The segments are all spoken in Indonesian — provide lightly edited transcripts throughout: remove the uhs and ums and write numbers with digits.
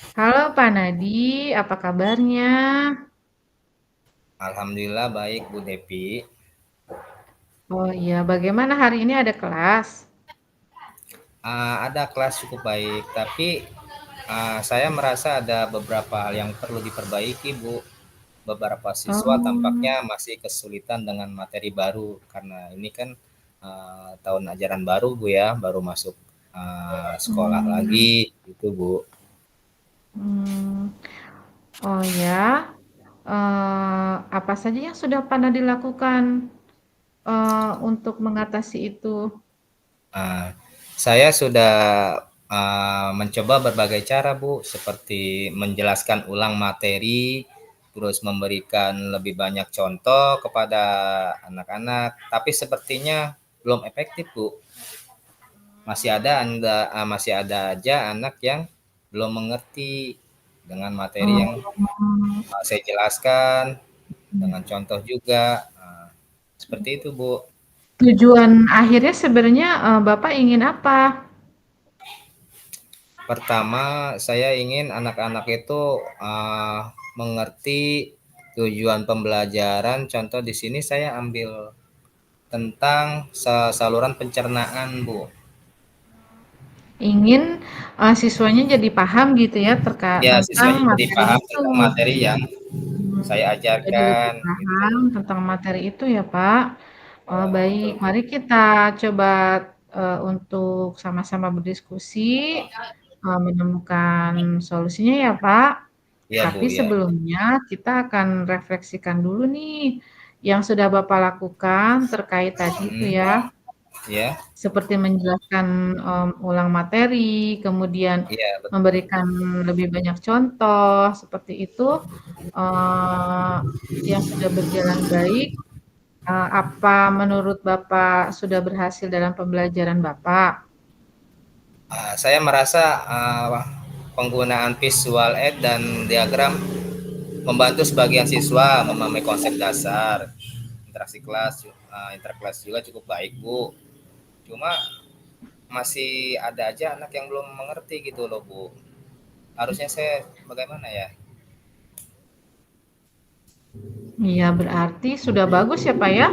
Halo Pak Nadi, apa kabarnya? Alhamdulillah baik Bu Depi. Oh iya, bagaimana hari ini ada kelas? Ada kelas cukup baik, tapi saya merasa ada beberapa hal yang perlu diperbaiki Bu. Beberapa siswa Oh, tampaknya masih kesulitan dengan materi baru karena ini kan tahun ajaran baru Bu ya, baru masuk sekolah hmm, lagi gitu Bu. hmm. Oh ya, apa saja yang sudah Pak Nadi lakukan untuk mengatasi itu? Ah, saya sudah mencoba berbagai cara, Bu, seperti menjelaskan ulang materi, terus memberikan lebih banyak contoh kepada anak-anak, tapi sepertinya belum efektif, Bu. Masih ada aja anak yang belum mengerti dengan materi yang Oh, saya jelaskan dengan contoh juga. Seperti itu, Bu. tujuan akhirnya sebenarnya Bapak ingin apa? Pertama, saya ingin anak-anak itu mengerti tujuan pembelajaran. Contoh di sini saya ambil tentang saluran pencernaan, Bu. Ingin siswanya jadi paham gitu ya Ya, tentang siswanya jadi materi paham itu. tentang materi yang Hmm, saya jadi lebih ajarkan, gitu. paham tentang materi itu ya, Pak. Oh, Ya, baik. betul. Mari kita coba untuk sama-sama berdiskusi, menemukan solusinya ya, Pak. Iya, Tapi Bu, ya. sebelumnya kita akan refleksikan dulu nih yang sudah Bapak lakukan terkait tadi itu Hmm, ya, ya, seperti menjelaskan ulang materi, kemudian iya, betul. memberikan lebih banyak contoh, seperti itu, eee, yang sudah berjalan baik. Apa menurut Bapak sudah berhasil dalam pembelajaran Bapak? Saya merasa penggunaan visual aid dan diagram membantu sebagian siswa memahami konsep dasar. Interaksi kelas, interkelas juga cukup baik Bu. Cuma masih ada aja anak yang belum mengerti gitu loh Bu. Harusnya saya bagaimana ya? Iya, berarti sudah bagus ya, Pak, ya,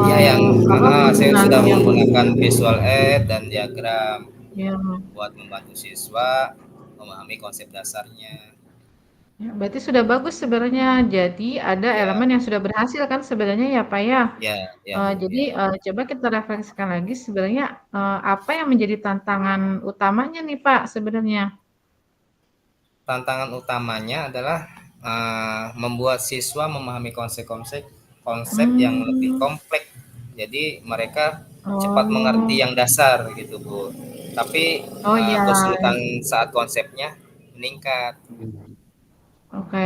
Ya yang apa, saya penggunaan sudah yang menggunakan visual aid dan diagram yang buat membantu siswa memahami konsep dasarnya. ya, berarti sudah bagus sebenarnya. Jadi ada Ya, elemen yang sudah berhasil kan sebenarnya ya, Pak, ya? ya Bu, Jadi, ya. coba kita refleksikan lagi sebenarnya, apa yang menjadi tantangan utamanya nih, Pak, sebenarnya? Tantangan utamanya adalah membuat siswa memahami konsep yang lebih Mmm, kompleks. Jadi mereka cepat mengerti oh, yang dasar gitu Bu. Tapi oh, iya. kesulitan saat konsepnya meningkat. Oke,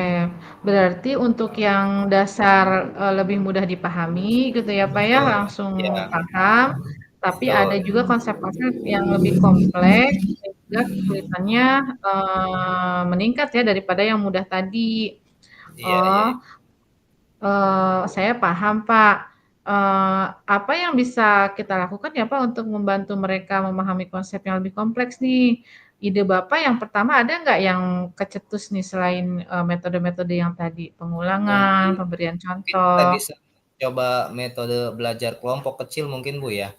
berarti untuk yang dasar, lebih mudah dipahami gitu ya, Pak, ya, Betul. langsung Ya, paham, tapi ada betul. juga konsep-konsep yang lebih kompleks sehingga kesulitannya, meningkat ya daripada yang mudah tadi. Iya, iya. Oh, saya paham, Pak. Apa yang bisa kita lakukan ya, Pak, untuk membantu mereka memahami konsep yang lebih kompleks nih? Ide Bapak yang pertama ada nggak yang kecetus nih selain, metode-metode yang tadi? Pengulangan, Mungkin pemberian mungkin kita contoh. bisa coba metode belajar kelompok kecil mungkin Bu ya,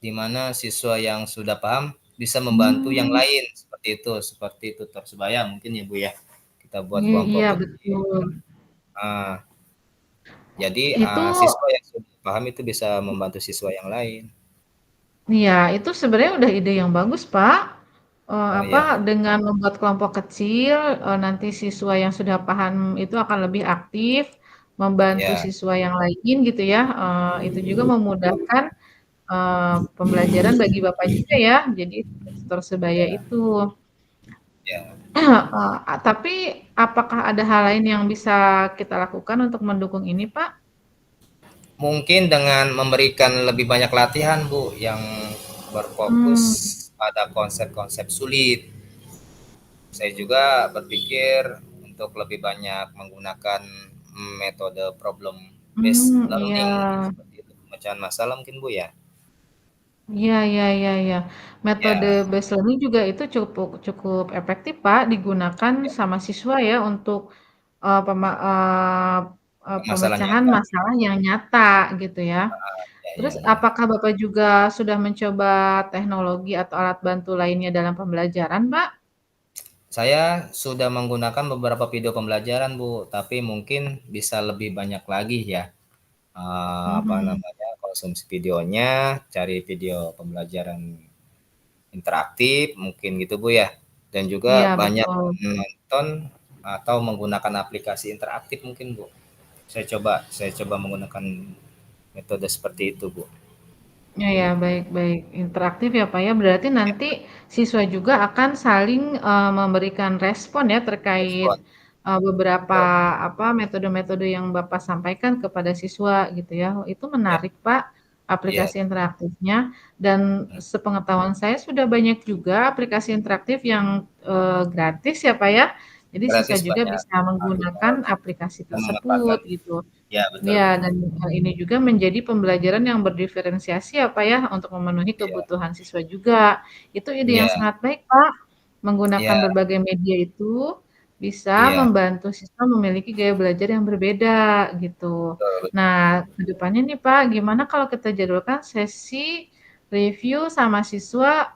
di mana siswa yang sudah paham bisa membantu yang Mmm, lain seperti tutor sebaya mungkin ya Bu ya. Kita buat iya kelompok iya, kecil. betul. Ah, jadi Itu siswa yang sudah paham itu bisa membantu siswa yang lain. iya, itu sebenarnya udah ide yang bagus, Pak. Oh Apa, ya, dengan membuat kelompok kecil, nanti siswa yang sudah paham itu akan lebih aktif, membantu ya, siswa yang lain gitu ya, itu juga memudahkan, pembelajaran bagi Bapak juga ya, jadi tutor sebaya ya, itu. ya. Tapi apakah ada hal lain yang bisa kita lakukan untuk mendukung ini, Pak? Mungkin dengan memberikan lebih banyak latihan Bu yang berfokus Mmm, pada konsep-konsep sulit. Saya juga berpikir untuk lebih banyak menggunakan metode problem based iya. learning seperti itu, pemecahan masalah mungkin Bu ya. Iya iya iya iya. Metode Ya, based learning juga itu cukup cukup efektif, Pak, digunakan ya, sama siswa ya untuk, eee, pema eee masalah pemecahan nyata. masalah yang nyata gitu ya. Ya, Terus ya, ya. apakah Bapak juga sudah mencoba teknologi atau alat bantu lainnya dalam pembelajaran, Pak? Saya sudah menggunakan beberapa video pembelajaran, Bu, tapi mungkin bisa lebih banyak lagi ya. Apa Mhm. namanya, konsumsi videonya, cari video pembelajaran interaktif mungkin gitu, Bu, ya. Dan Iya juga banyak betul. menonton atau menggunakan aplikasi interaktif mungkin, Bu. Saya coba menggunakan metode seperti itu, Bu. Ya ya, baik baik. Interaktif ya, Pak, ya. Berarti Ya, nanti siswa juga akan saling, memberikan respon ya terkait, respon. beberapa, Betul. metode-metode yang Bapak sampaikan kepada siswa gitu ya. Oh, itu Ya, menarik, Pak, ya, aplikasi interaktifnya dan sepengetahuan saya sudah banyak juga aplikasi interaktif yang, gratis ya, Pak, ya. Jadi siswa gratis juga banyak. bisa menggunakan aplikasi Yang memanfaatkan. tersebut gitu. Ya, betul, Iya, Bu. dan ini juga menjadi pembelajaran yang berdiferensiasi ya, Pak, ya, untuk memenuhi Iya, kebutuhan siswa juga. Itu ide yang iya, sangat baik, Pak. Menggunakan iya, berbagai media itu bisa iya, membantu siswa memiliki gaya belajar yang berbeda, gitu. betul, betul. Nah, ke depannya nih, Pak, gimana kalau kita jadwalkan sesi review sama siswa,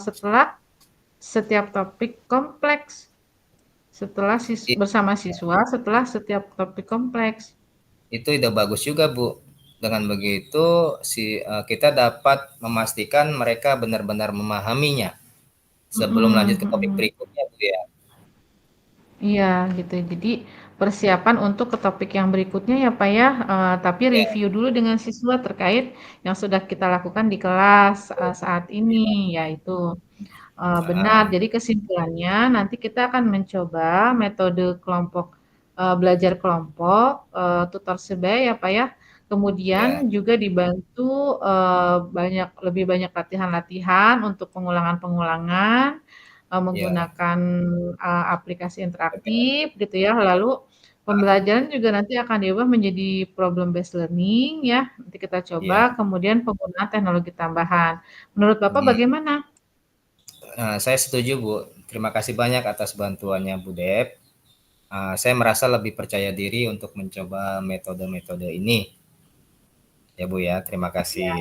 setelah setiap topik kompleks, setelah I- bersama siswa setelah setiap topik kompleks? Itu ide bagus juga, Bu. Dengan begitu kita dapat memastikan mereka benar-benar memahaminya sebelum Mhm lanjut ke topik mhm. berikutnya, Bu, ya. Iya gitu. Jadi persiapan untuk ke topik yang berikutnya ya Pak ya, tapi Ya, review dulu dengan siswa terkait yang sudah kita lakukan di kelas, betul. saat ini, Ya. yaitu benar. Ah, Jadi kesimpulannya nanti kita akan mencoba metode kelompok, belajar kelompok, tutor sebaya ya Pak ya. Kemudian ya, juga dibantu, lebih banyak latihan-latihan untuk pengulangan-pengulangan, ya, menggunakan, aplikasi ya, interaktif gitu ya, lalu ah, pembelajaran juga nanti akan diubah menjadi problem based learning ya, nanti kita ya. coba, kemudian penggunaan teknologi tambahan. Menurut Bapak Hmm. bagaimana? Nah, saya setuju, Bu. Terima kasih banyak atas bantuannya, Bu Dep. Saya merasa lebih percaya diri untuk mencoba metode-metode ini. Ya, Bu ya. Terima kasih.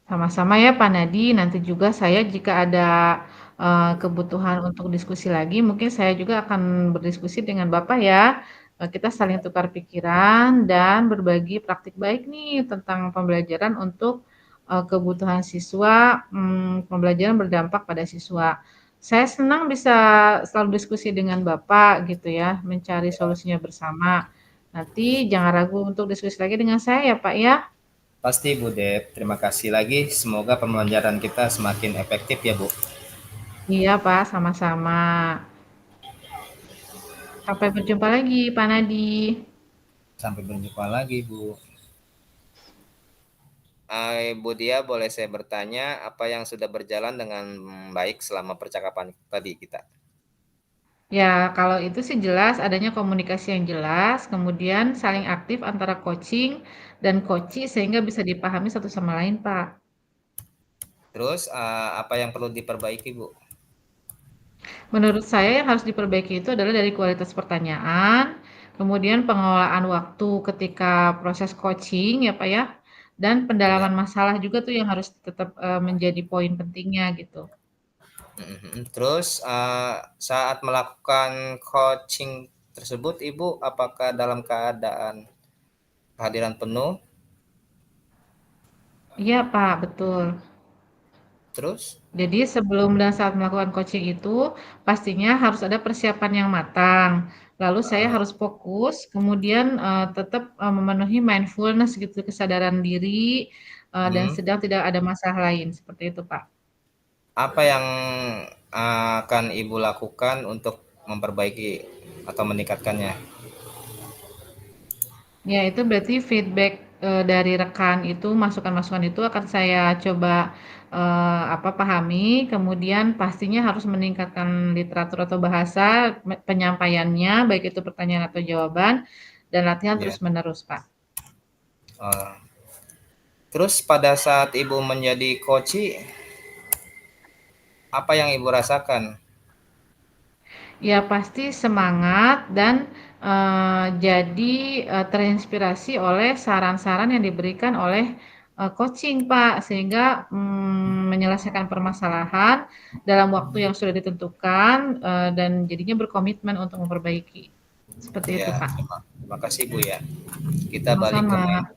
Sama-sama ya Pak Nadi, nanti juga saya jika ada, kebutuhan untuk diskusi lagi, mungkin saya juga akan berdiskusi dengan Bapak ya, kita saling tukar pikiran dan berbagi praktik baik nih tentang pembelajaran untuk, kebutuhan siswa, pembelajaran berdampak pada siswa. Saya senang bisa selalu diskusi dengan Bapak gitu ya, mencari solusinya bersama. Nanti jangan ragu untuk diskusi lagi dengan saya ya Pak ya. Pasti, Bu Dep. Terima kasih lagi. Semoga pembelajaran kita semakin efektif ya, Bu. Iya Pak, sama-sama. Sampai berjumpa lagi, Pak Nadi. Sampai berjumpa lagi, Bu. Bu Dia, boleh saya bertanya apa yang sudah berjalan dengan baik selama percakapan tadi kita? Ya, kalau itu sih jelas adanya komunikasi yang jelas, kemudian saling aktif antara coaching dan coachee sehingga bisa dipahami satu sama lain, Pak. Terus apa yang perlu diperbaiki, Bu? Menurut saya yang harus diperbaiki itu adalah dari kualitas pertanyaan, kemudian pengelolaan waktu ketika proses coaching ya, Pak ya, dan Ya. pendalaman masalah juga tuh yang harus tetap menjadi poin pentingnya gitu. Terus saat melakukan coaching tersebut, Ibu apakah dalam keadaan kehadiran penuh? Iya, Pak, betul. Terus? Jadi sebelum dan saat melakukan coaching itu, pastinya harus ada persiapan yang matang. Lalu saya Uh, harus fokus, kemudian, tetap, memenuhi mindfulness gitu, kesadaran diri, dan hmm, sedang tidak ada masalah lain, seperti itu, Pak. apa yang akan Ibu lakukan untuk memperbaiki atau meningkatkannya? Ya itu berarti feedback, dari rekan itu, masukan-masukan itu akan saya coba, pahami, kemudian pastinya harus meningkatkan literatur atau bahasa, penyampaiannya, baik itu pertanyaan atau jawaban, dan latihan Ya. terus-menerus, Pak. Uh, Terus pada saat Ibu menjadi coach, apa yang Ibu rasakan? Ya pasti semangat dan, jadi, terinspirasi oleh saran-saran yang diberikan oleh, coaching, Pak. Sehingga, menyelesaikan permasalahan dalam waktu yang sudah ditentukan, dan jadinya berkomitmen untuk memperbaiki. Seperti itu, Ya, Kak. terima kasih Bu ya. Kita balik ke Sama-sama.